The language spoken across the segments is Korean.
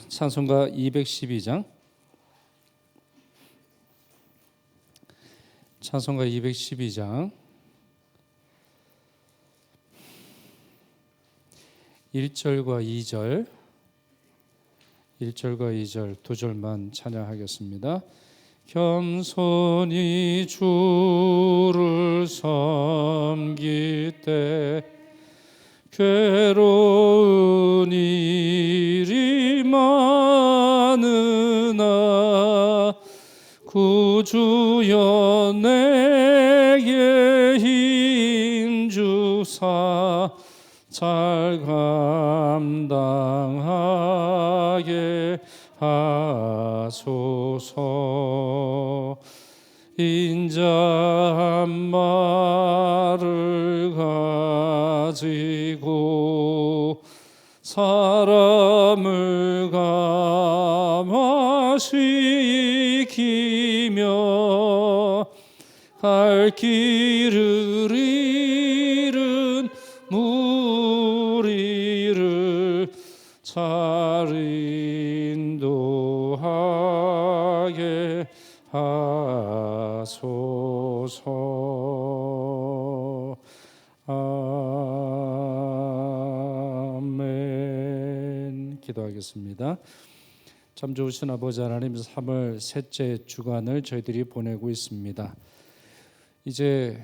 찬송가 212장 찬송가 212장 1절과 2절 2절만 찬양하겠습니다. 겸손히 주를 섬길 때 괴로운 일이 많으나 구주여 내게 힘 주사 잘 감당하게 하소서. 인자한 말을 가지고 사람을 감화시키며 갈 길을 잃은 무리를 잘 인도하게 하소서. 아멘. 기도하겠습니다. 참 좋으신 아버지 하나님, 3월 셋째 주간을 저희들이 보내고 있습니다. 이제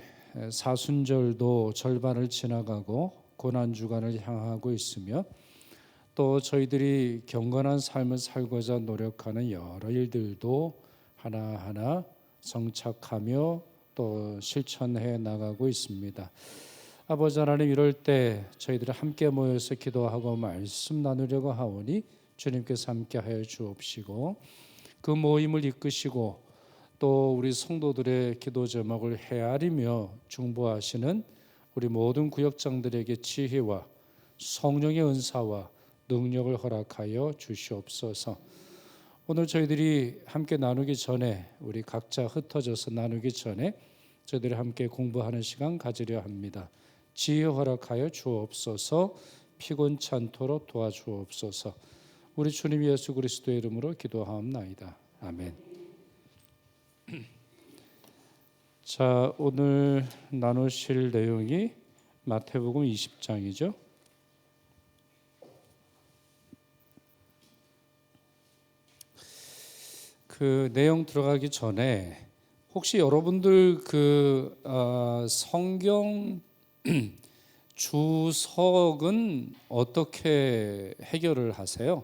사순절도 절반을 지나가고 고난주간을 향하고 있으며 또 저희들이 경건한 삶을 살고자 노력하는 여러 일들도 하나하나 성착하며 또 실천해 나가고 있습니다. 아버지 하나님, 이럴 때 저희들이 함께 모여서 기도하고 말씀 나누려고 하오니 주님께서 함께 하여 주옵시고 그 모임을 이끄시고 또 우리 성도들의 기도 제목을 헤아리며 중보하시는 우리 모든 구역장들에게 지혜와 성령의 은사와 능력을 허락하여 주시옵소서. 오늘 저희들이 함께 나누기 전에, 우리 각자 흩어져서 나누기 전에 저희들이 함께 공부하는 시간 가지려 합니다. 지혜 허락하여 주옵소서. 피곤치 않도록 도와주옵소서. 우리 주님 예수 그리스도의 이름으로 기도하옵나이다. 아멘. 자, 오늘 나누실 내용이 마태복음 20장이죠. 그 내용 들어가기 전에 혹시 여러분들 성경 주석은 어떻게 해결을 하세요?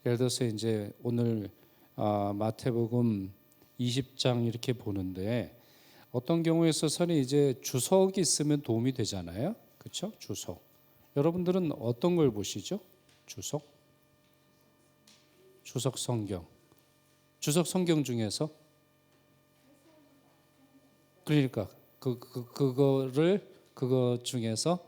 예를 들어서 이제 오늘 마태복음 20장 이렇게 보는데 어떤 경우에 있어서는 이제 주석이 있으면 도움이 되잖아요. 그렇죠? 주석. 여러분들은 어떤 걸 보시죠? 주석? 주석 성경. 주석 성경 중에서 그러니까 그거 중에서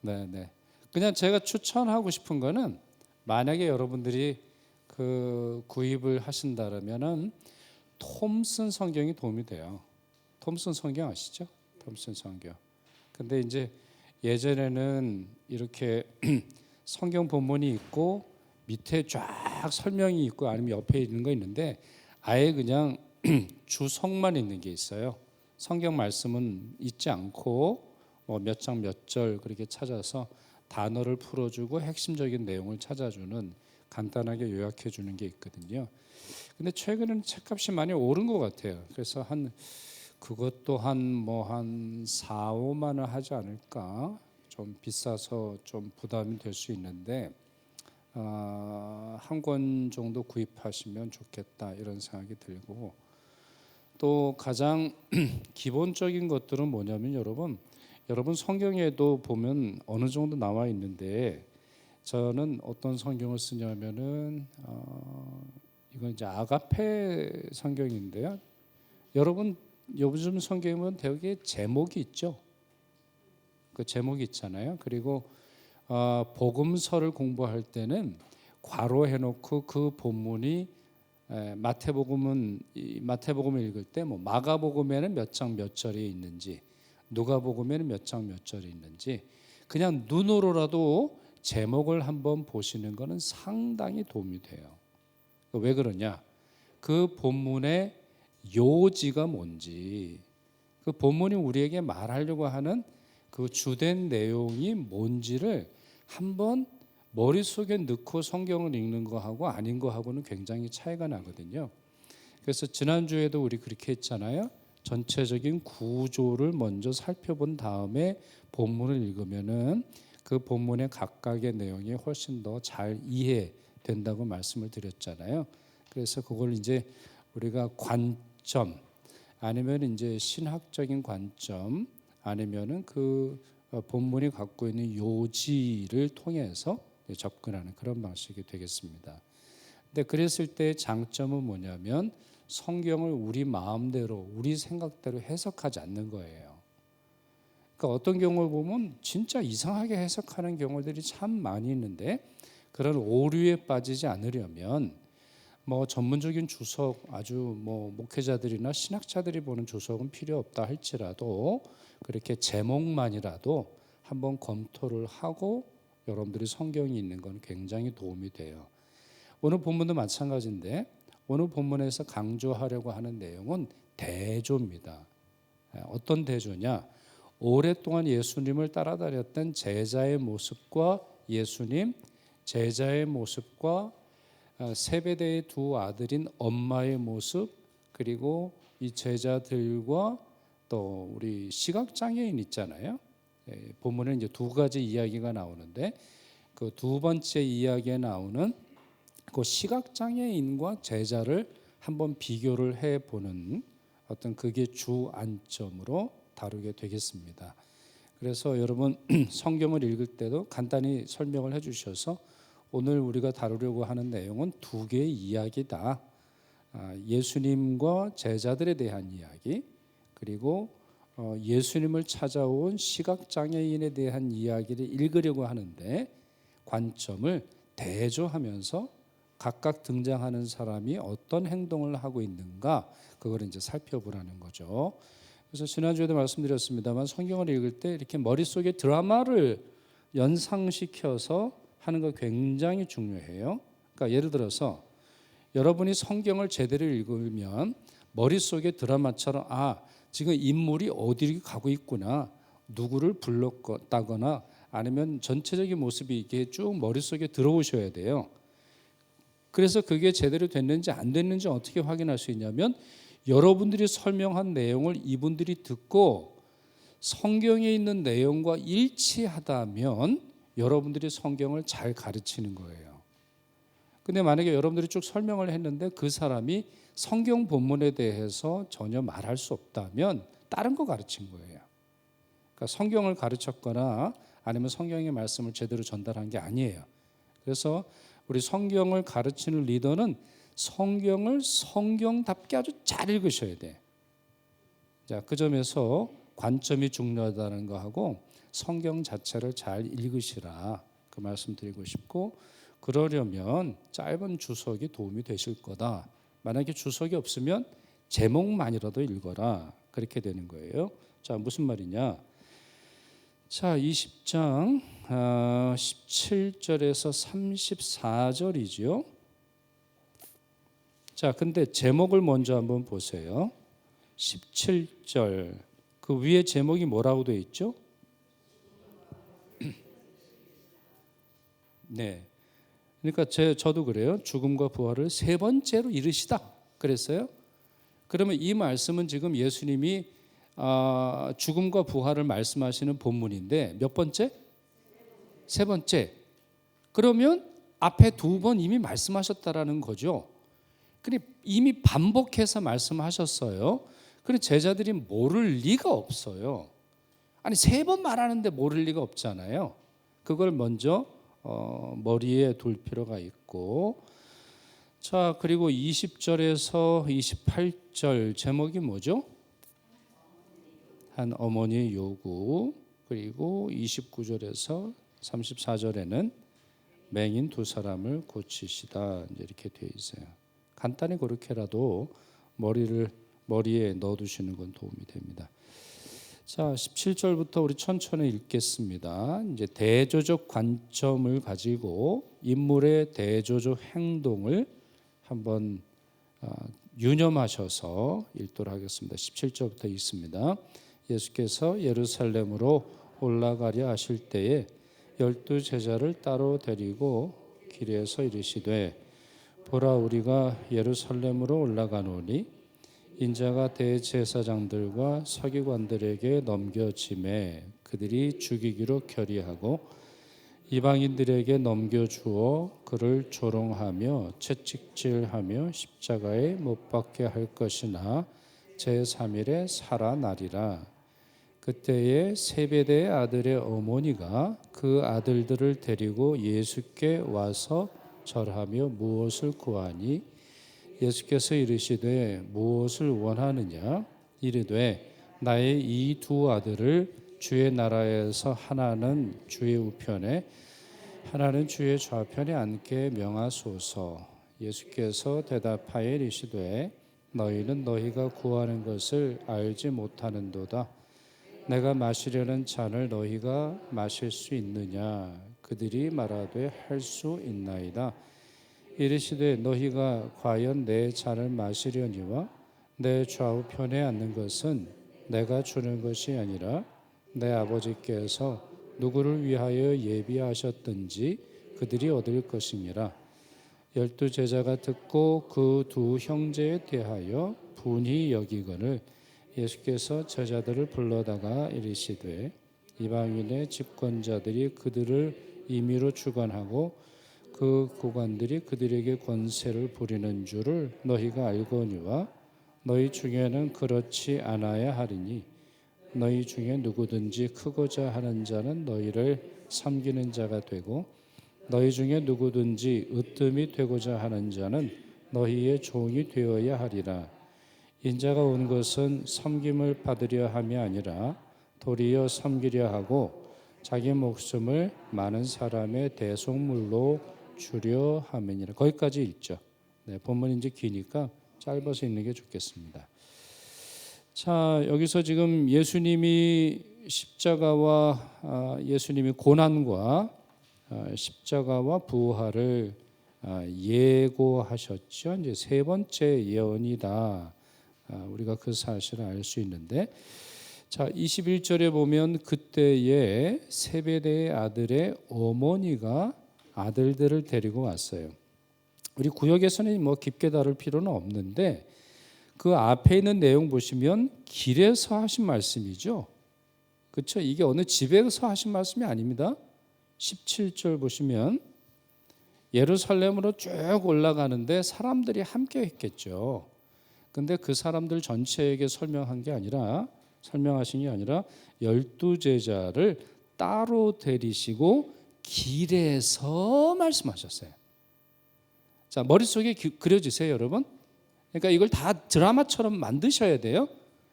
네. 그냥 제가 추천하고 싶은 거는 만약에 여러분들이 그 구입을 하신다면은 톰슨 성경이 도움이 돼요. 톰슨 성경 아시죠? 톰슨 성경. 근데 이제 예전에는 이렇게 성경 본문이 있고 밑에 쫙 설명이 있고 아니면 옆에 있는 거 있는데 아예 그냥 주석만 있는 게 있어요. 성경 말씀은 있지 않고 뭐 몇 장 몇 절 그렇게 찾아서 단어를 풀어주고 핵심적인 내용을 찾아주는 간단하게 요약해 주는 게 있거든요. 근데 최근에는 책값이 많이 오른 것 같아요. 그래서 그것도 한 4, 5만 원 하지 않을까? 좀 비싸서 좀 부담이 될 수 있는데 한 권 정도 구입하시면 좋겠다 이런 생각이 들고, 또 가장 기본적인 것들은 뭐냐면 여러분 성경에도 보면 어느 정도 나와 있는데 저는 어떤 성경을 쓰냐면은 이건 이제 아가페 성경인데요. 여러분 요즘 성경에 보면 되게 제목이 있죠. 그 제목이 있잖아요. 그리고 복음서를 공부할 때는 괄호해놓고 그 본문이 마태복음을 읽을 때 뭐 마가복음에는 몇 장 몇 절이 있는지, 누가복음에는 몇 장 몇 절이 있는지 그냥 눈으로라도 제목을 한번 보시는 것은 상당히 도움이 돼요. 왜 그러냐? 그 본문의 요지가 뭔지, 그 본문이 우리에게 말하려고 하는 그 주된 내용이 뭔지를 한번 머릿속에 넣고 성경을 읽는 거하고 아닌 거하고는 굉장히 차이가 나거든요. 그래서 지난주에도 우리 그렇게 했잖아요. 전체적인 구조를 먼저 살펴본 다음에 본문을 읽으면은 그 본문의 각각의 내용이 훨씬 더 잘 이해된다고 말씀을 드렸잖아요. 그래서 그걸 이제 우리가 관점 아니면 이제 신학적인 관점 아니면은 그 본문이 갖고 있는 요지를 통해서 접근하는 그런 방식이 되겠습니다. 근데 그랬을 때 장점은 뭐냐면 성경을 우리 마음대로 우리 생각대로 해석하지 않는 거예요. 그러니까 어떤 경우를 보면 진짜 이상하게 해석하는 경우들이 참 많이 있는데 그런 오류에 빠지지 않으려면 뭐 전문적인 주석 아주 뭐 목회자들이나 신학자들이 보는 주석은 필요 없다 할지라도 그렇게 제목만이라도 한번 검토를 하고 여러분들이 성경이 있는 건 굉장히 도움이 돼요. 오늘 본문도 마찬가지인데 오늘 본문에서 강조하려고 하는 내용은 대조입니다. 어떤 대조냐? 오랫동안 예수님을 따라다녔던 제자의 모습과 예수님, 제자의 모습과 세베대의 두 아들인 엄마의 모습, 그리고 이 제자들과 또 우리 시각장애인 있잖아요. 본문에 이제 두 가지 이야기가 나오는데 그 두 번째 이야기에 나오는 그 시각장애인과 제자를 한번 비교를 해보는 어떤 그게 주 안점으로 다루게 되겠습니다. 그래서 여러분 성경을 읽을 때도 간단히 설명을 해주셔서 오늘 우리가 다루려고 하는 내용은 두 개의 이야기다. 예수님과 제자들에 대한 이야기, 그리고 예수님을 찾아온 시각장애인에 대한 이야기를 읽으려고 하는데 관점을 대조하면서 각각 등장하는 사람이 어떤 행동을 하고 있는가 그걸 이제 살펴보라는 거죠. 그래서 지난주에도 말씀드렸습니다만 성경을 읽을 때 이렇게 머릿속에 드라마를 연상시켜서 하는 거 굉장히 중요해요. 그러니까 예를 들어서 여러분이 성경을 제대로 읽으면 머릿속에 드라마처럼 지금 인물이 어디로 가고 있구나, 누구를 불렀다거나 아니면 전체적인 모습이 이렇게 쭉 머릿속에 들어오셔야 돼요. 그래서 그게 제대로 됐는지 안 됐는지 어떻게 확인할 수 있냐면 여러분들이 설명한 내용을 이분들이 듣고 성경에 있는 내용과 일치하다면 여러분들이 성경을 잘 가르치는 거예요. 근데 만약에 여러분들이 쭉 설명을 했는데 그 사람이 성경 본문에 대해서 전혀 말할 수 없다면 다른 거 가르친 거예요. 그러니까 성경을 가르쳤거나 아니면 성경의 말씀을 제대로 전달한 게 아니에요. 그래서 우리 성경을 가르치는 리더는 성경을 성경답게 아주 잘 읽으셔야 돼. 자, 그 점에서 관점이 중요하다는 거하고 성경 자체를 잘 읽으시라 그 말씀 드리고 싶고, 그러려면 짧은 주석이 도움이 되실 거다. 만약에 주석이 없으면 제목만이라도 읽어라 그렇게 되는 거예요. 자, 무슨 말이냐? 자, 20장 17절에서 34절이죠. 자, 근데 제목을 먼저 한번 보세요. 17절 그 위에 제목이 뭐라고 되어 있죠? 네. 그러니까 저도 그래요. 죽음과 부활을 세 번째로 이르시다 그랬어요. 그러면 이 말씀은 지금 예수님이 죽음과 부활을 말씀하시는 본문인데 몇 번째? 세 번째. 그러면 앞에 두 번 이미 말씀하셨다라는 거죠. 근데 이미 반복해서 말씀하셨어요. 그런데 제자들이 모를 리가 없어요. 아니 세 번 말하는데 모를 리가 없잖아요. 그걸 먼저 머리에 둘 필요가 있고, 자, 그리고 20절에서 28절 제목이 뭐죠? 한 어머니의 요구. 그리고 29절에서 34절에는 맹인 두 사람을 고치시다 이렇게 되어 있어요. 간단히 그렇게라도 머리에 넣어두시는 건 도움이 됩니다. 자, 17절부터 우리 천천히 읽겠습니다. 이제 대조적 관점을 가지고 인물의 대조적 행동을 한번 유념하셔서 읽도록 하겠습니다. 17절부터 읽습니다. 예수께서 예루살렘으로 올라가려 하실 때에 12 제자를 따로 데리고 길에서 이르시되 보라 우리가 예루살렘으로 올라가노니 인자가 대제사장들과 서기관들에게 넘겨짐에 그들이 죽이기로 결의하고 이방인들에게 넘겨주어 그를 조롱하며 채찍질하며 십자가에 못 박게 할 것이나 제3일에 살아나리라. 그때에 세베대의 아들의 어머니가 그 아들들을 데리고 예수께 와서 절하며 무엇을 구하니 예수께서 이르시되 무엇을 원하느냐 이르되 나의 이 두 아들을 주의 나라에서 하나는 주의 우편에 하나는 주의 좌편에 앉게 명하소서. 예수께서 대답하여 이르시되 너희는 너희가 구하는 것을 알지 못하는도다. 내가 마시려는 잔을 너희가 마실 수 있느냐 그들이 말하되 할 수 있나이다. 이르시되 너희가 과연 내 잔을 마시려니와 내 좌우편에 앉는 것은 내가 주는 것이 아니라 내 아버지께서 누구를 위하여 예비하셨든지 그들이 얻을 것이니라. 12 제자가 듣고 그 두 형제에 대하여 분이 여기거늘 예수께서 제자들을 불러다가 이르시되 이방인의 집권자들이 그들을 임의로 주관하고 그 고관들이 그들에게 권세를 부리는 줄을 너희가 알거니와 너희 중에는 그렇지 않아야 하리니 너희 중에 누구든지 크고자 하는 자는 너희를 섬기는 자가 되고 너희 중에 누구든지 으뜸이 되고자 하는 자는 너희의 종이 되어야 하리라. 인자가 온 것은 섬김을 받으려 함이 아니라 도리어 섬기려 하고 자기 목숨을 많은 사람의 대속물로 주려 함이니라. 거기까지 읽죠. 네, 본문이 이제 기니까 짧아서 읽는 게 좋겠습니다. 자, 여기서 지금 예수님이 십자가와 예수님이 고난과 십자가와 부활을 예고하셨죠. 이제 세 번째 예언이다. 우리가 그 사실을 알 수 있는데, 자 21절에 보면 그때에 세베대의 아들의 어머니가 아들들을 데리고 왔어요. 우리 구역에서는 뭐 깊게 다룰 필요는 없는데 그 앞에 있는 내용 보시면 길에서 하신 말씀이죠. 그렇죠? 이게 어느 집에서 하신 말씀이 아닙니다. 17절 보시면 예루살렘으로 쭉 올라가는데 사람들이 함께 했겠죠. 근데 그 사람들 전체에게 설명하신 게 아니라 12 제자를 따로 데리시고 길에서 말씀하셨어요. 자, 머릿속에 그려지세요, 여러분? 그러니까 이걸 다 드라마처럼 만드셔야 돼요.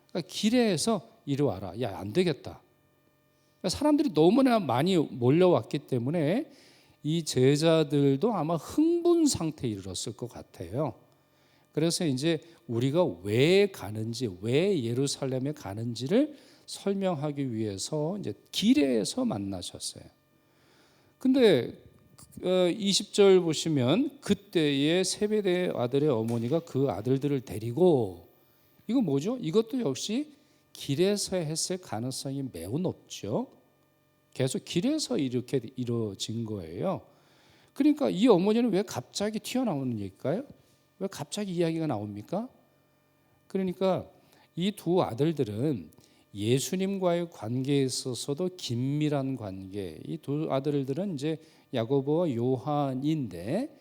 그러니까 길에서 이리 와라. 야, 안 되겠다. 그러니까 사람들이 너무나 많이 몰려왔기 때문에 이 제자들도 아마 흥분 상태에 이르렀을 것 같아요. 그래서 이제 우리가 왜 가는지, 왜 예루살렘에 가는지를 설명하기 위해서 이제 길에서 만나셨어요. 근데 20절 보시면 그때의 세베대 아들의 어머니가 그 아들들을 데리고, 이거 뭐죠? 이것도 역시 길에서 했을 가능성이 매우 높죠. 계속 길에서 이렇게 이루어진 거예요. 그러니까 이 어머니는 왜 갑자기 튀어나오는 얘기일까요? 왜 갑자기 이야기가 나옵니까? 그러니까 이 두 아들들은 예수님과의 관계에 있어서도 긴밀한 관계. 이 두 아들들은 이제 야고보와 요한인데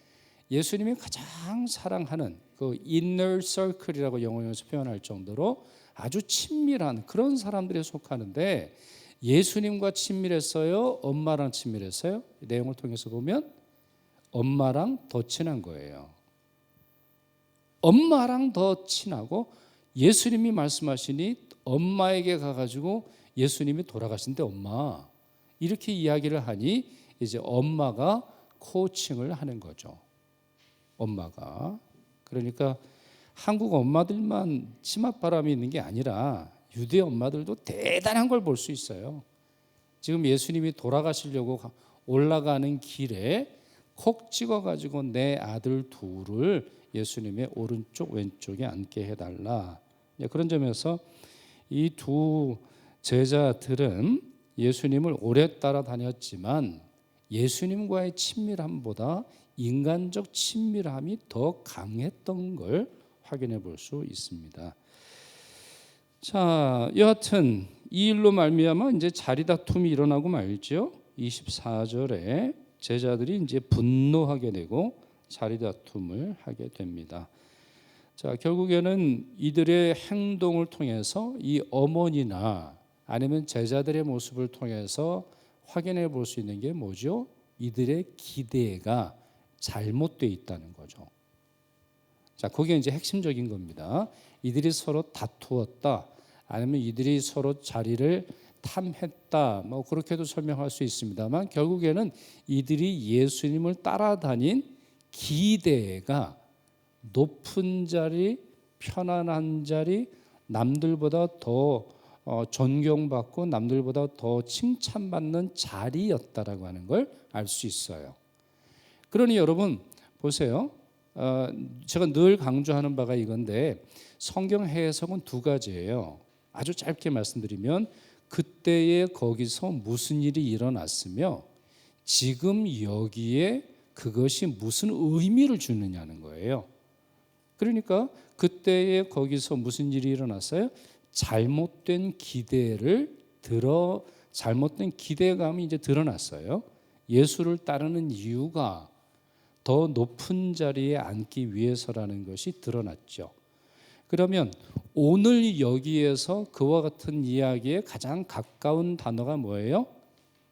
예수님이 가장 사랑하는 그 inner circle이라고 영어에서 표현할 정도로 아주 친밀한 그런 사람들에 속하는데 예수님과 친밀했어요? 엄마랑 친밀했어요? 내용을 통해서 보면 엄마랑 더 친한 거예요. 엄마랑 더 친하고 예수님이 말씀하시니 엄마에게 가가지고 예수님이 돌아가신데 엄마 이렇게 이야기를 하니 이제 엄마가 코칭을 하는 거죠. 엄마가. 그러니까 한국 엄마들만 치맛바람이 있는 게 아니라 유대 엄마들도 대단한 걸 볼 수 있어요. 지금 예수님이 돌아가시려고 올라가는 길에 콕 찍어가지고 내 아들 둘을 예수님의 오른쪽 왼쪽에 앉게 해달라. 그런 점에서 이 두 제자들은 예수님을 오래 따라다녔지만 예수님과의 친밀함보다 인간적 친밀함이 더 강했던 걸 확인해 볼 수 있습니다. 자, 여하튼 이 일로 말미암아 이제 자리다툼이 일어나고 말죠. 24절에 제자들이 이제 분노하게 되고 자리다툼을 하게 됩니다. 자, 결국에는 이들의 행동을 통해서 이 어머니나 아니면 제자들의 모습을 통해서 확인해 볼 수 있는 게 뭐죠? 이들의 기대가 잘못되어 있다는 거죠. 자, 그게 이제 핵심적인 겁니다. 이들이 서로 다투었다, 아니면 이들이 서로 자리를 탐했다, 뭐 그렇게도 설명할 수 있습니다만 결국에는 이들이 예수님을 따라다닌 기대가 높은 자리, 편안한 자리, 남들보다 더 존경받고 남들보다 더 칭찬받는 자리였다라고 하는 걸 알 수 있어요. 그러니 여러분 보세요. 제가 늘 강조하는 바가 이건데 성경 해석은 두 가지예요. 아주 짧게 말씀드리면 그때에 거기서 무슨 일이 일어났으며 지금 여기에 그것이 무슨 의미를 주느냐는 거예요. 그러니까 그때에 거기서 무슨 일이 일어났어요? 잘못된 기대감이 이제 드러났어요. 예수를 따르는 이유가 더 높은 자리에 앉기 위해서라는 것이 드러났죠. 그러면 오늘 여기에서 그와 같은 이야기에 가장 가까운 단어가 뭐예요?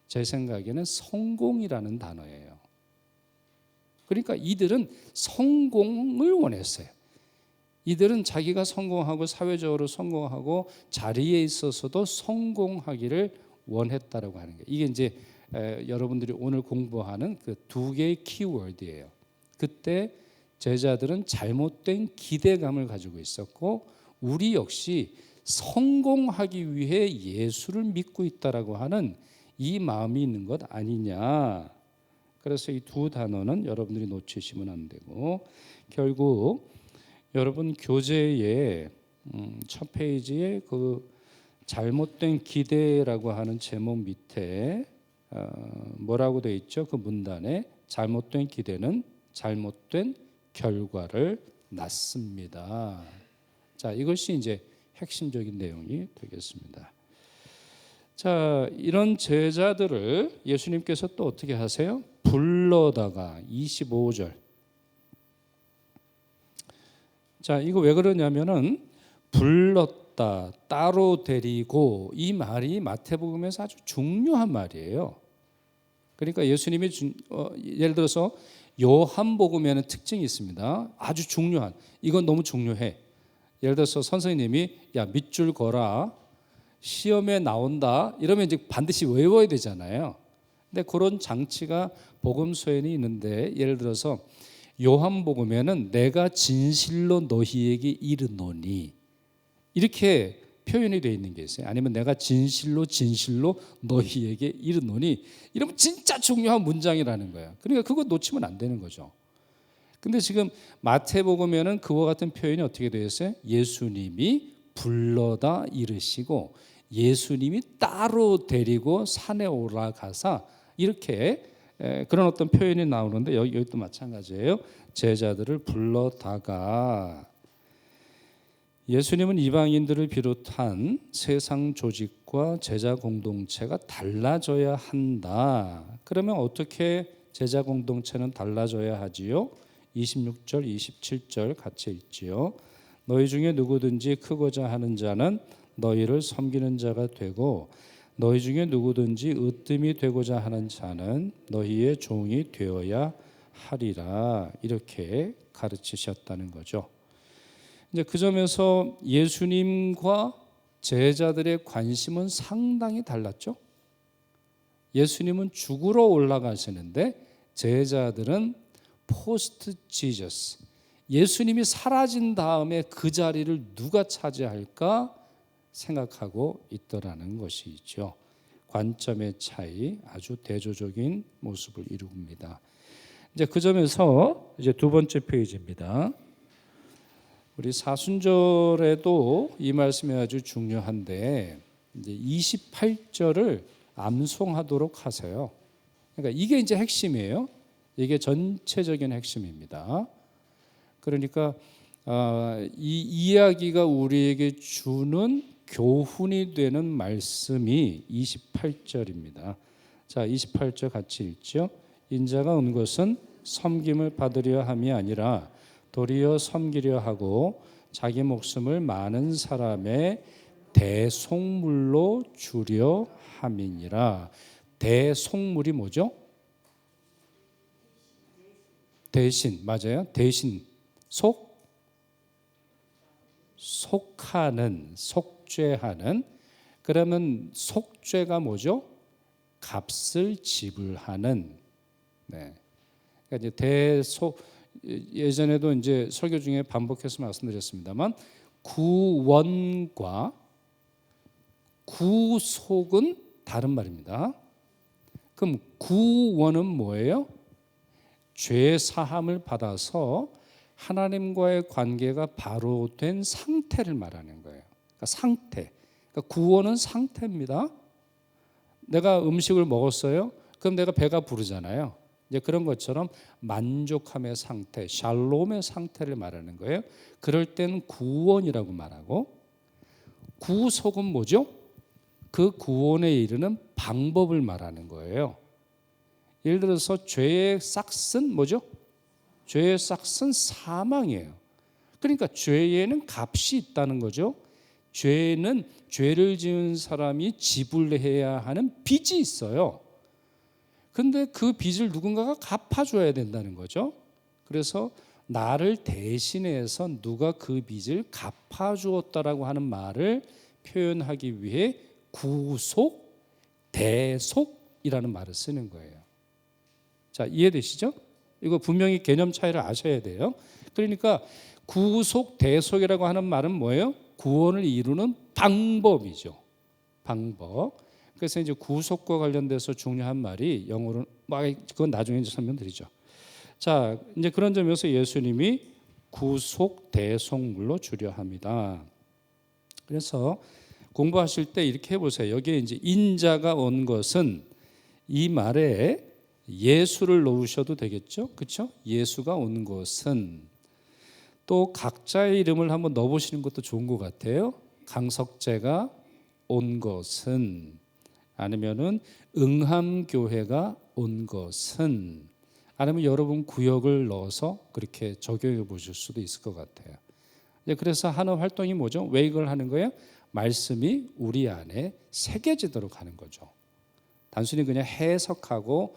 제 생각에는 성공이라는 단어예요. 그러니까 이들은 성공을 원했어요. 이들은 자기가 성공하고 사회적으로 성공하고 자리에 있어서도 성공하기를 원했다라고 하는 거예요. 이게 이제 여러분들이 오늘 공부하는 그 두 개의 키워드예요. 그때 제자들은 잘못된 기대감을 가지고 있었고 우리 역시 성공하기 위해 예수를 믿고 있다라고 하는 이 마음이 있는 것 아니냐. 그래서 이 두 단어는 여러분들이 놓치시면 안 되고 결국 여러분 교재의 첫 페이지에 그 잘못된 기대라고 하는 제목 밑에 뭐라고 되어 있죠? 그 문단에 잘못된 기대는 잘못된 결과를 낳습니다. 자, 이것이 이제 핵심적인 내용이 되겠습니다. 자, 이런 제자들을 예수님께서 또 어떻게 하세요? 불러다가 25절. 자, 이거 왜 그러냐면은 불렀다, 따로 데리고 이 말이 마태복음에서 아주 중요한 말이에요. 그러니까 예수님이 예를 들어서 요한복음에는 특징이 있습니다. 아주 중요한, 이건 너무 중요해. 예를 들어서 선생님이 야 밑줄 거라, 시험에 나온다 이러면 이제 반드시 외워야 되잖아요. 근데 그런 장치가 복음서에는 있는데 예를 들어서 요한복음에는 내가 진실로 너희에게 이르노니 이렇게 표현이 되어 있는 게 있어요. 아니면 내가 진실로 너희에게 이르노니 이러면 진짜 중요한 문장이라는 거예요. 그러니까 그거 놓치면 안 되는 거죠. 근데 지금 마태복음에는 그와 같은 표현이 어떻게 되어 있어요? 예수님이 불러다 이르시고 예수님이 따로 데리고 산에 올라가사 이렇게 그런 어떤 표현이 나오는데 여기도 마찬가지예요. 제자들을 불러다가 예수님은 이방인들을 비롯한 세상 조직과 제자 공동체가 달라져야 한다. 그러면 어떻게 제자 공동체는 달라져야 하지요? 26절, 27절 같이 읽지요. 너희 중에 누구든지 크고자 하는 자는 너희를 섬기는 자가 되고 너희 중에 누구든지 으뜸이 되고자 하는 자는 너희의 종이 되어야 하리라. 이렇게 가르치셨다는 거죠. 이제 그 점에서 예수님과 제자들의 관심은 상당히 달랐죠. 예수님은 죽으러 올라가시는데 제자들은 포스트 지저스, 예수님이 사라진 다음에 그 자리를 누가 차지할까 생각하고 있더라는 것이죠. 관점의 차이, 아주 대조적인 모습을 이룹니다. 이제 그 점에서 이제 두 번째 페이지입니다. 우리 사순절에도 이 말씀이 아주 중요한데 이제 28절을 암송하도록 하세요. 그러니까 이게 이제 핵심이에요. 이게 전체적인 핵심입니다. 그러니까 이 이야기가 우리에게 주는 교훈이 되는 말씀이 28절입니다. 자, 28절 같이 읽죠. 인자가 온 것은 섬김을 받으려 함이 아니라 도리어 섬기려 하고 자기 목숨을 많은 사람의 대속물로 주려 함이니라. 대속물이 뭐죠? 대신, 맞아요. 대신, 속하는, 속죄하는. 그러면 속죄가 뭐죠? 값을 지불하는. 네. 그러니까 이제 예전에도 이제 설교 중에 반복해서 말씀드렸습니다만 구원과 구속은 다른 말입니다. 그럼 구원은 뭐예요? 죄 사함을 받아서 하나님과의 관계가 바로 된 상태를 말하는 거예요. 그러니까 상태. 그러니까 구원은 상태입니다. 내가 음식을 먹었어요. 그럼 내가 배가 부르잖아요. 이제 그런 것처럼 만족함의 상태, 샬롬의 상태를 말하는 거예요. 그럴 때는 구원이라고 말하고, 구속은 뭐죠? 그 구원에 이르는 방법을 말하는 거예요. 예를 들어서 죄의 싹은 뭐죠? 죄의 싹은 사망이에요. 그러니까 죄에는 값이 있다는 거죠. 죄는 죄를 지은 사람이 지불해야 하는 빚이 있어요. 근데 그 빚을 누군가가 갚아줘야 된다는 거죠. 그래서 나를 대신해서 누가 그 빚을 갚아주었다라고 하는 말을 표현하기 위해 구속, 대속이라는 말을 쓰는 거예요. 자, 이해되시죠? 이거 분명히 개념 차이를 아셔야 돼요. 그러니까 구속, 대속이라고 하는 말은 뭐예요? 구원을 이루는 방법이죠. 방법. 그래서 이제 구속과 관련돼서 중요한 말이 영어로는 그건 나중에 이제 설명드리죠. 자, 이제 그런 점에서 예수님이 구속 대속물로 주려 합니다. 그래서 공부하실 때 이렇게 해보세요. 여기에 이제 인자가 온 것은 이 말에 예수를 넣으셔도 되겠죠, 그렇죠? 예수가 온 것은 또 각자의 이름을 한번 넣어보시는 것도 좋은 것 같아요. 강석재가 온 것은, 아니면은 응함교회가 온 것은, 아니면 여러분 구역을 넣어서 그렇게 적용해 보실 수도 있을 것 같아요. 그래서 하는 활동이 뭐죠? 왜 이걸 하는 거예요? 말씀이 우리 안에 새겨지도록 하는 거죠. 단순히 그냥 해석하고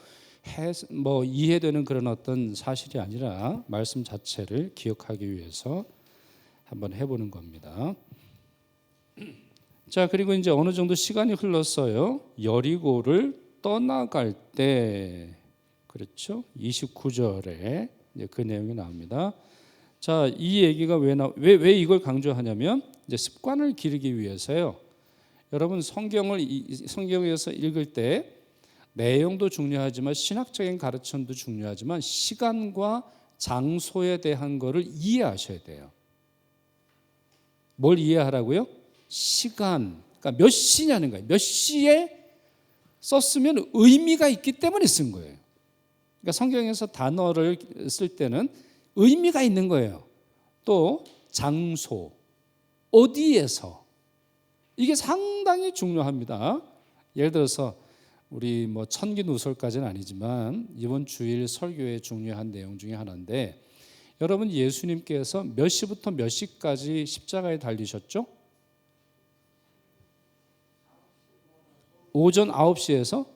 이해되는 그런 어떤 사실이 아니라 말씀 자체를 기억하기 위해서 한번 해보는 겁니다. 자, 그리고 이제 어느 정도 시간이 흘렀어요. 여리고를 떠나갈 때, 그렇죠? 29절에 이제 그 내용이 나옵니다. 자, 이 얘기가 왜 이걸 강조하냐면 이제 습관을 기르기 위해서요. 여러분 성경에서 읽을 때 내용도 중요하지만 신학적인 가르침도 중요하지만 시간과 장소에 대한 것을 이해하셔야 돼요. 뭘 이해하라고요? 시간, 그러니까 몇 시냐는 거예요. 몇 시에 썼으면 의미가 있기 때문에 쓴 거예요. 그러니까 성경에서 단어를 쓸 때는 의미가 있는 거예요. 또 장소, 어디에서, 이게 상당히 중요합니다. 예를 들어서 우리 천기누설까지는 아니지만 이번 주일 설교의 중요한 내용 중에 하나인데, 여러분 예수님께서 몇 시부터 몇 시까지 십자가에 달리셨죠? 오전 9시에서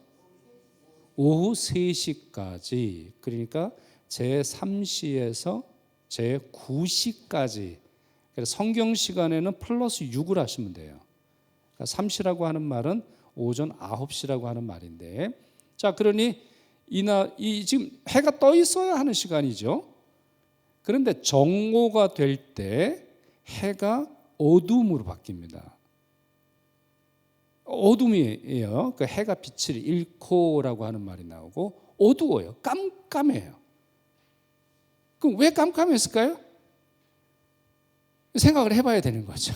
오후 3시까지, 그러니까 제3시에서 제9시까지. 그래서 성경 시간에는 플러스 6을 하시면 돼요. 그러니까 3시라고 하는 말은 오전 9시라고 하는 말인데, 자, 그러니 지금 해가 떠 있어야 하는 시간이죠. 그런데 정오가 될 때 해가 어둠으로 바뀝니다. 어둠이에요. 그 해가 빛을 잃고라고 하는 말이 나오고 어두워요. 깜깜해요. 그럼 왜 깜깜했을까요? 생각을 해봐야 되는 거죠.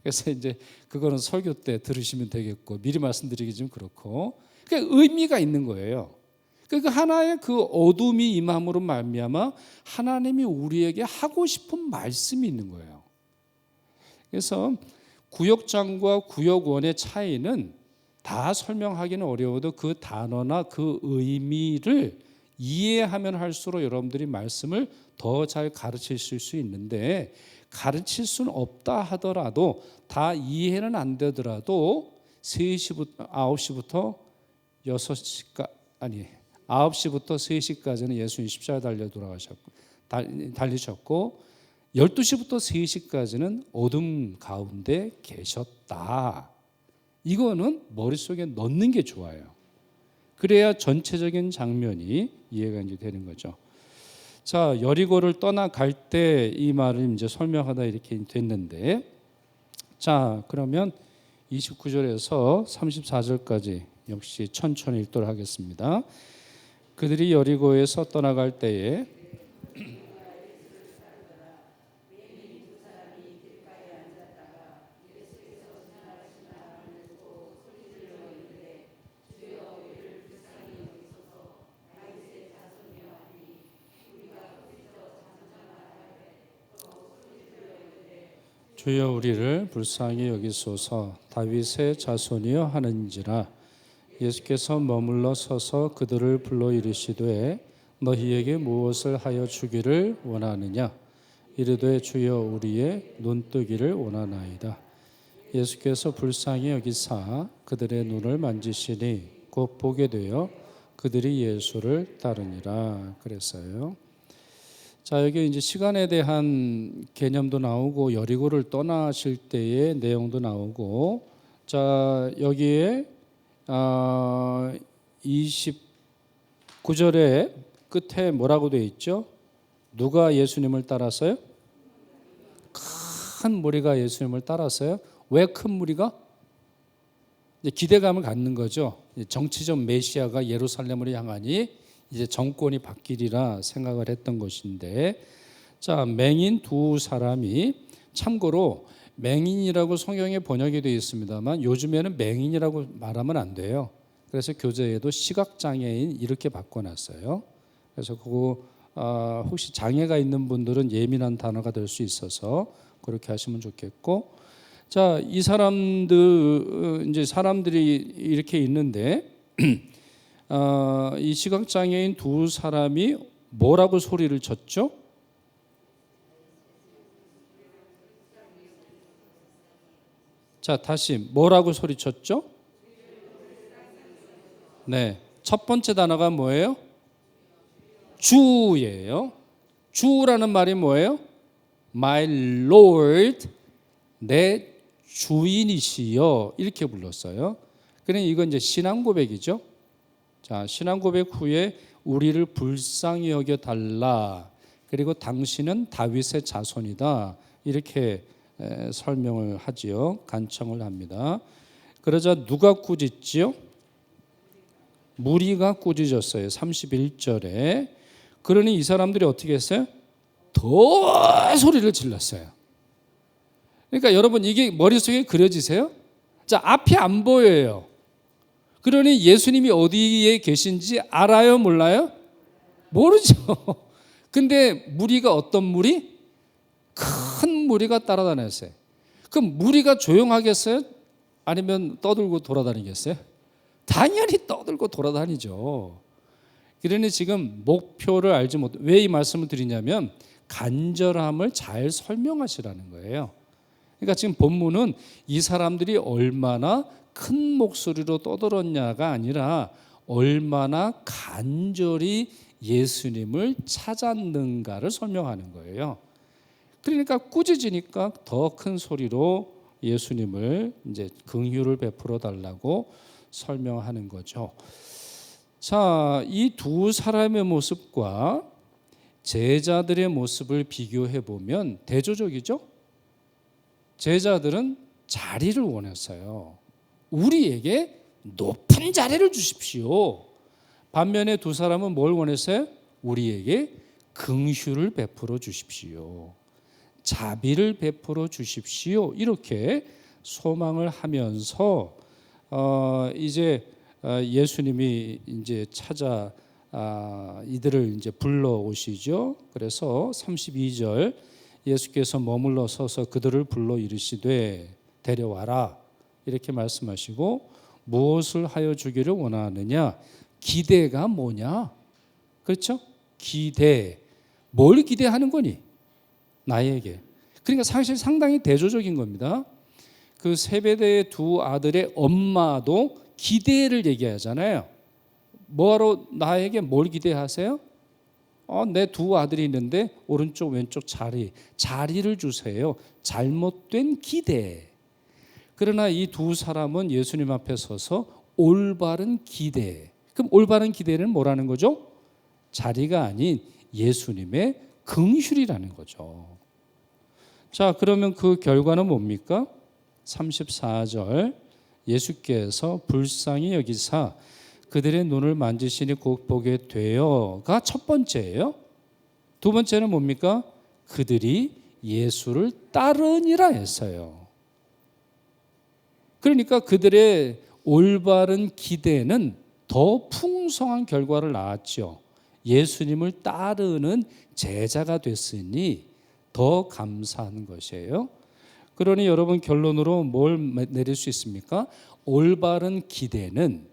그래서 이제 그거는 설교 때 들으시면 되겠고 미리 말씀드리기 좀 그렇고 그러니까 의미가 있는 거예요. 그러니까 하나의 그 어둠이 임함으로 말미암아 하나님이 우리에게 하고 싶은 말씀이 있는 거예요. 그래서 구역장과 구역원의 차이는 다 설명하기는 어려워도 그 단어나 그 의미를 이해하면 할수록 여러분들이 말씀을 더 잘 가르치실 수 있는데 가르칠 수는 없다 하더라도 다 이해는 안 되더라도 9시부터 3시까지는 예수님 십자가에 달리셨고 12시부터 3시까지는 어둠 가운데 계셨다. 이거는 머릿속에 넣는 게 좋아요. 그래야 전체적인 장면이 이해가 이제 되는 거죠. 자, 여리고를 떠나갈 때 이 말을 이제 설명하다 이렇게 됐는데, 자, 그러면 29절에서 34절까지 역시 천천히 읽도록 하겠습니다. 그들이 여리고에서 떠나갈 때에 주여 우리를 불쌍히 여기소서 다윗의 자손이여 하는지라. 예수께서 머물러 서서 그들을 불러 이르시되 너희에게 무엇을 하여 주기를 원하느냐. 이르되 주여 우리의 눈뜨기를 원하나이다. 예수께서 불쌍히 여기사 그들의 눈을 만지시니 곧 보게 되어 그들이 예수를 따르니라 그랬어요. 자, 여기 이제 시간에 대한 개념도 나오고 여리고를 떠나실 때의 내용도 나오고, 자, 여기에 29절에 끝에 뭐라고 되어 있죠? 누가 예수님을 따랐어요? 큰 무리가 예수님을 따랐어요. 왜 큰 무리가? 이제 기대감을 갖는 거죠. 정치적 메시아가 예루살렘으로 향하니 이제 정권이 바뀌리라 생각을 했던 것인데, 자, 맹인 두 사람이, 참고로 맹인이라고 성경에 번역이 되어 있습니다만 요즘에는 맹인이라고 말하면 안 돼요. 그래서 교재에도 시각장애인 이렇게 바꿔놨어요. 그래서 그거 혹시 장애가 있는 분들은 예민한 단어가 될 수 있어서 그렇게 하시면 좋겠고, 자, 이 사람들이 이렇게 있는데 이 시각장애인 두 사람이 뭐라고 소리를 쳤죠? 자, 다시 뭐라고 소리쳤죠? 네, 첫 번째 단어가 뭐예요? 주예요. 주라는 말이 뭐예요? My Lord, 내 주인이시여, 이렇게 불렀어요. 그러니까 이건 이제 신앙 고백이죠. 자, 신앙 고백 후에 우리를 불쌍히 여겨 달라. 그리고 당신은 다윗의 자손이다. 이렇게 설명을 하지요. 간청을 합니다. 그러자 누가 꾸짖지요? 무리가 꾸짖었어요. 31절에. 그러니 이 사람들이 어떻게 했어요? 더 소리를 질렀어요. 그러니까 여러분 이게 머릿속에 그려지세요? 자, 앞이 안 보여요. 그러니 예수님이 어디에 계신지 알아요? 몰라요? 모르죠. 근데 무리가 어떤 무리? 큰 무리가 따라다녔어요. 그럼 무리가 조용하겠어요? 아니면 떠들고 돌아다니겠어요? 당연히 떠들고 돌아다니죠. 그러니 지금 목표를 알지 못해. 왜 이 말씀을 드리냐면 간절함을 잘 설명하시라는 거예요. 그러니까 지금 본문은 이 사람들이 얼마나 큰 목소리로 떠들었냐가 아니라 얼마나 간절히 예수님을 찾았는가를 설명하는 거예요. 그러니까 꾸짖으니까 더 큰 소리로 예수님을 이제 긍휼을 베풀어 달라고 설명하는 거죠. 자, 이 두 사람의 모습과 제자들의 모습을 비교해 보면 대조적이죠. 제자들은 자리를 원했어요. 우리에게 높은 자리를 주십시오. 반면에 두 사람은 뭘 원했어요? 우리에게 긍휼을 베풀어 주십시오. 자비를 베풀어 주십시오. 이렇게 소망을 하면서 이제 예수님이 이제 찾아 이들을 이제 불러오시죠. 그래서 32절 예수께서 머물러 서서 그들을 불러 이르시되 데려와라 이렇게 말씀하시고 무엇을 하여 주기를 원하느냐? 기대가 뭐냐? 그렇죠? 기대. 뭘 기대하는 거니? 나에게. 그러니까 사실 상당히 대조적인 겁니다. 그 세베대의 두 아들의 엄마도 기대를 얘기하잖아요. 뭐하러 나에게 뭘 기대하세요? 내 두 아들이 있는데 오른쪽 왼쪽 자리를 주세요. 잘못된 기대. 그러나 이 두 사람은 예수님 앞에 서서 올바른 기대. 그럼 올바른 기대는 뭐라는 거죠? 자리가 아닌 예수님의 긍휼이라는 거죠. 자, 그러면 그 결과는 뭡니까? 34절 예수께서 불쌍히 여기사 그들의 눈을 만지시니 곧 보게 되어가 첫 번째예요. 두 번째는 뭡니까? 그들이 예수를 따르니라 했어요. 그러니까 그들의 올바른 기대는 더 풍성한 결과를 낳았죠. 예수님을 따르는 제자가 됐으니 더 감사한 것이에요. 그러니 여러분 결론으로 뭘 내릴 수 있습니까? 올바른 기대는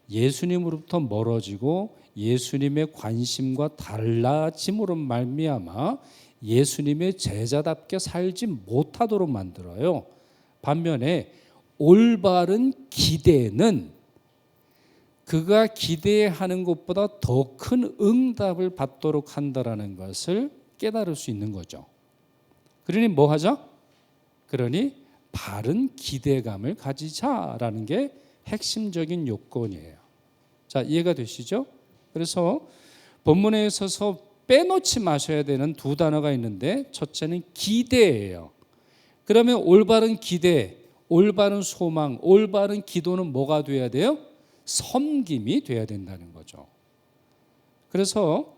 예수님으로부터 멀어지고 예수님의 관심과 달라짐으로 말미암아 예수님의 제자답게 살지 못하도록 만들어요. 반면에 올바른 기대는 그가 기대하는 것보다 더 큰 응답을 받도록 한다라는 것을 깨달을 수 있는 거죠. 그러니 뭐 하죠? 그러니 바른 기대감을 가지자라는 게 핵심적인 요건이에요. 자, 이해가 되시죠? 그래서 본문에 있어서 빼놓지 마셔야 되는 두 단어가 있는데 첫째는 기대예요. 그러면 올바른 기대, 올바른 소망, 올바른 기도는 뭐가 돼야 돼요? 섬김이 돼야 된다는 거죠. 그래서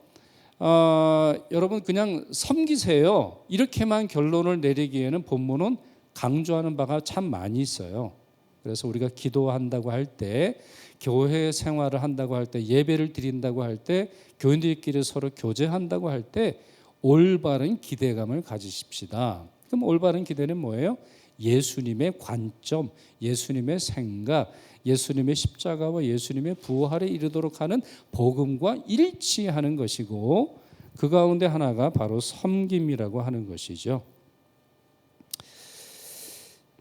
여러분 그냥 섬기세요. 이렇게만 결론을 내리기에는 본문은 강조하는 바가 참 많이 있어요. 그래서 우리가 기도한다고 할 때, 교회 생활을 한다고 할 때, 예배를 드린다고 할 때, 교인들끼리 서로 교제한다고 할 때 올바른 기대감을 가지십시다. 그럼 올바른 기대는 뭐예요? 예수님의 관점, 예수님의 생각, 예수님의 십자가와 예수님의 부활에 이르도록 하는 복음과 일치하는 것이고 그 가운데 하나가 바로 섬김이라고 하는 것이죠.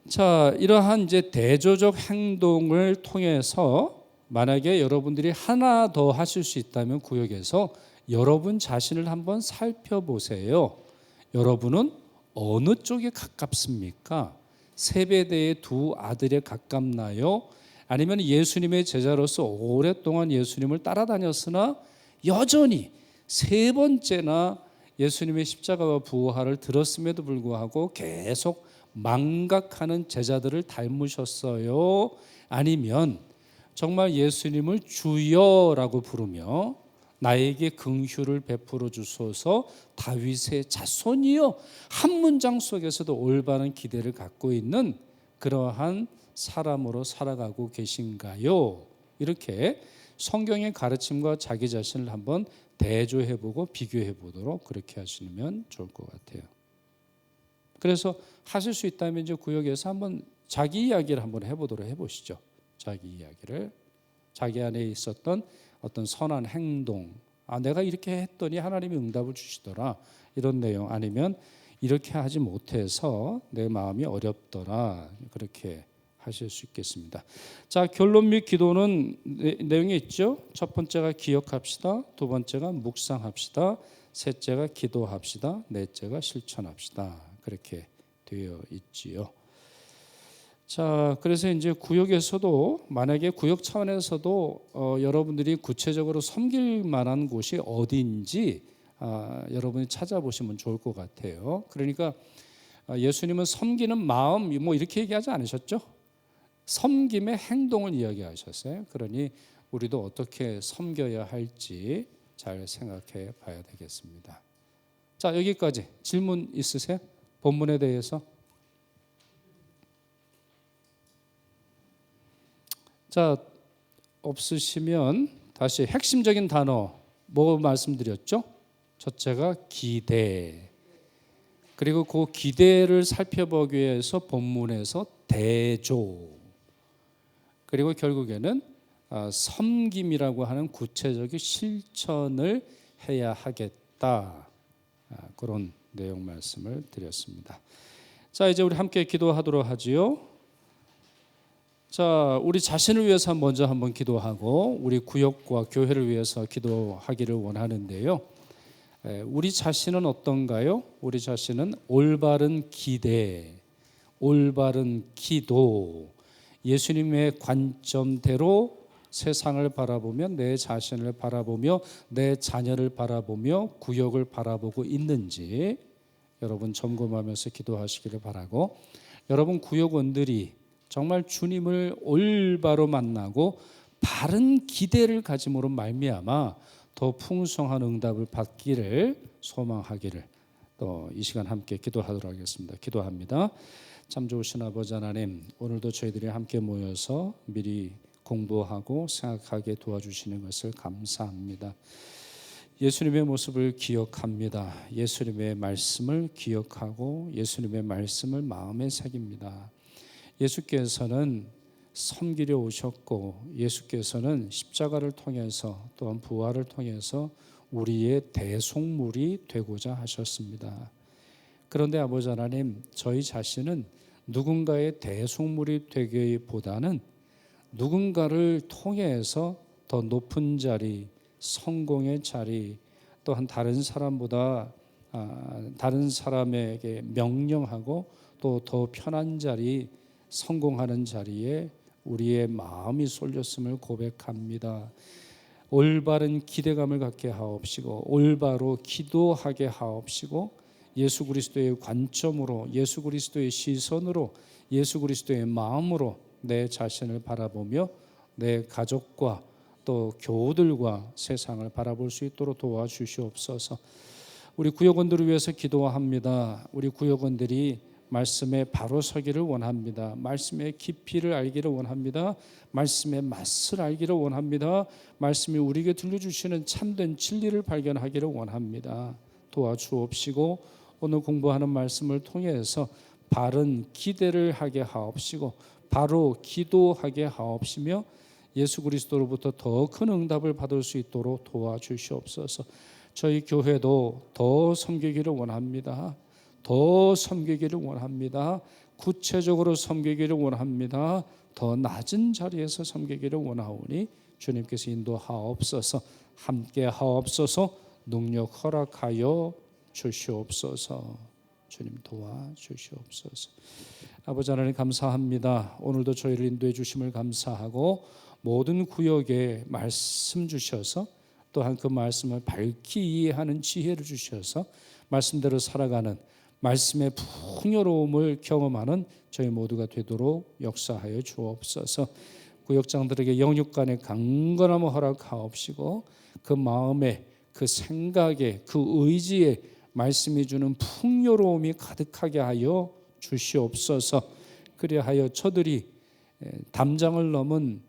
자, 이러한 이제 대조적 행동을 통해서 만약에 여러분들이 하나 더 하실 수 있다면 구역에서 여러분 자신을 한번 살펴보세요. 여러분은 어느 쪽에 가깝습니까? 세베대의 두 아들에 가깝나요? 아니면 예수님의 제자로서 오랫동안 예수님을 따라다녔으나 여전히 세 번째나 예수님의 십자가와 부활을 들었음에도 불구하고 계속 망각하는 제자들을 닮으셨어요? 아니면 정말 예수님을 주여라고 부르며 나에게 긍휼을 베풀어 주소서 다윗의 자손이여 한 문장 속에서도 올바른 기대를 갖고 있는 그러한 사람으로 살아가고 계신가요? 이렇게 성경의 가르침과 자기 자신을 한번 대조해보고 비교해보도록 그렇게 하시면 좋을 것 같아요. 그래서 하실 수 있다면 이제 구역에서 한번 자기 이야기를 한번 해보시죠. 자기 이야기를 자기 안에 있었던 어떤 선한 행동, 내가 이렇게 했더니 하나님이 응답을 주시더라 이런 내용, 아니면 이렇게 하지 못해서 내 마음이 어렵더라, 그렇게 하실 수 있겠습니다. 자, 결론 및 기도는 내용이 있죠. 첫 번째가 기억합시다, 두 번째가 묵상합시다, 셋째가 기도합시다, 넷째가 실천합시다, 그렇게 되어 있지요. 자, 그래서 이제 구역에서도 만약에 구역 차원에서도 여러분들이 구체적으로 섬길 만한 곳이 어디인지 여러분이 찾아보시면 좋을 것 같아요. 그러니까 예수님은 섬기는 마음 뭐 이렇게 얘기하지 않으셨죠? 섬김의 행동을 이야기하셨어요. 그러니 우리도 어떻게 섬겨야 할지 잘 생각해 봐야 되겠습니다. 자, 여기까지 질문 있으세요? 본문에 대해서? 자, 없으시면 다시 핵심적인 단어 뭐 말씀드렸죠? 첫째가 기대. 그리고 그 기대를 살펴보기 위해서 본문에서 대조. 그리고 결국에는 섬김이라고 하는 구체적인 실천을 해야 하겠다. 그런 내용 말씀을 드렸습니다. 자, 이제 우리 함께 기도하도록 하지요. 자, 우리 자신을 위해서 먼저 한번 기도하고 우리 구역과 교회를 위해서 기도하기를 원하는데요. 우리 자신은 어떤가요? 우리 자신은 올바른 기대, 올바른 기도, 예수님의 관점대로 세상을 바라보며 내 자신을 바라보며 내 자녀를 바라보며 구역을 바라보고 있는지 여러분 점검하면서 기도하시기를 바라고, 여러분 구역원들이 정말 주님을 올바로 만나고 바른 기대를 가짐으로 말미암아 더 풍성한 응답을 받기를 소망하기를 또 이 시간 함께 기도하도록 하겠습니다. 기도합니다. 참 좋으신 아버지 하나님, 오늘도 저희들이 함께 모여서 미리 공부하고 생각하게 도와주시는 것을 감사합니다. 예수님의 모습을 기억합니다. 예수님의 말씀을 기억하고 예수님의 말씀을 마음에 새깁니다. 예수께서는 섬기려 오셨고 예수께서는 십자가를 통해서 또한 부활을 통해서 우리의 대속물이 되고자 하셨습니다. 그런데 아버지 하나님, 저희 자신은 누군가의 대속물이 되기보다는 누군가를 통해서 더 높은 자리, 성공의 자리, 또한 다른 사람보다 다른 사람에게 명령하고 또 더 편한 자리, 성공하는 자리에 우리의 마음이 쏠렸음을 고백합니다. 올바른 기대감을 갖게 하옵시고 올바로 기도하게 하옵시고 예수 그리스도의 관점으로, 예수 그리스도의 시선으로, 예수 그리스도의 마음으로 내 자신을 바라보며 내 가족과 또 교우들과 세상을 바라볼 수 있도록 도와주시옵소서. 우리 구역원들을 위해서 기도합니다. 우리 구역원들이 말씀에 바로 서기를 원합니다. 말씀의 깊이를 알기를 원합니다. 말씀의 맛을 알기를 원합니다. 말씀이 우리에게 들려주시는 참된 진리를 발견하기를 원합니다. 도와주옵시고 오늘 공부하는 말씀을 통해서 바른 기대를 하게 하옵시고 바로 기도하게 하옵시며 예수 그리스도로부터 더 큰 응답을 받을 수 있도록 도와주시옵소서. 저희 교회도 더 섬기기를 원합니다. 더 섬기기를 원합니다. 구체적으로 섬기기를 원합니다. 더 낮은 자리에서 섬기기를 원하오니 주님께서 인도하옵소서. 함께 하옵소서. 능력 허락하여 주시옵소서. 주님 도와주시옵소서. 아버지 하나님 감사합니다. 오늘도 저희를 인도해 주심을 감사하고 모든 구역에 말씀 주셔서 또한 그 말씀을 밝히 이해하는 지혜를 주셔서 말씀대로 살아가는 말씀의 풍요로움을 경험하는 저희 모두가 되도록 역사하여 주옵소서. 구역장들에게 영육간의 강건함을 허락하옵시고 그 마음에 그 생각에 그 의지에 말씀이 주는 풍요로움이 가득하게 하여 주시옵소서. 그리하여 저들이 담장을 넘은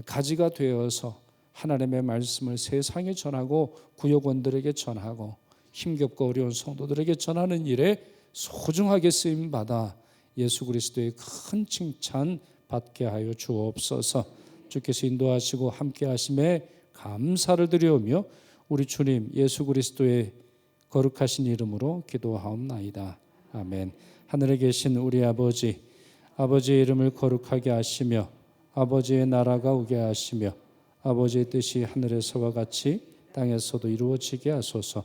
가지가 되어서 하나님의 말씀을 세상에 전하고 구역원들에게 전하고 힘겹고 어려운 성도들에게 전하는 일에 소중하게 쓰임받아 예수 그리스도의 큰 칭찬 받게 하여 주옵소서. 주께서 인도하시고 함께 하심에 감사를 드리오며 우리 주님 예수 그리스도의 거룩하신 이름으로 기도하옵나이다. 아멘. 하늘에 계신 우리 아버지, 아버지의 이름을 거룩하게 하시며 아버지의 나라가 오게 하시며 아버지의 뜻이 하늘에서와 같이 땅에서도 이루어지게 하소서.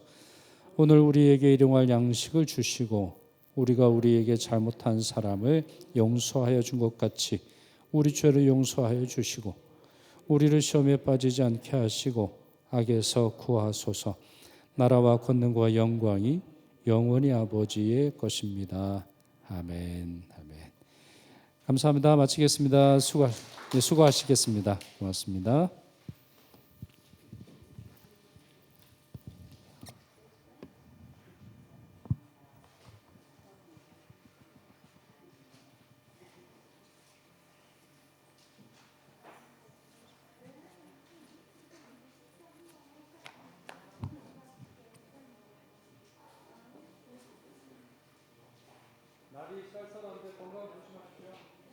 오늘 우리에게 일용할 양식을 주시고 우리가 우리에게 잘못한 사람을 용서하여 준 것 같이 우리 죄를 용서하여 주시고 우리를 시험에 빠지지 않게 하시고 악에서 구하소서. 나라와 권능과 영광이 영원히 아버지의 것입니다. 아멘. 아멘. 감사합니다. 마치겠습니다. 수고하시겠습니다. 고맙습니다. 날이 쌀쌀한데 건강 조심하십시오.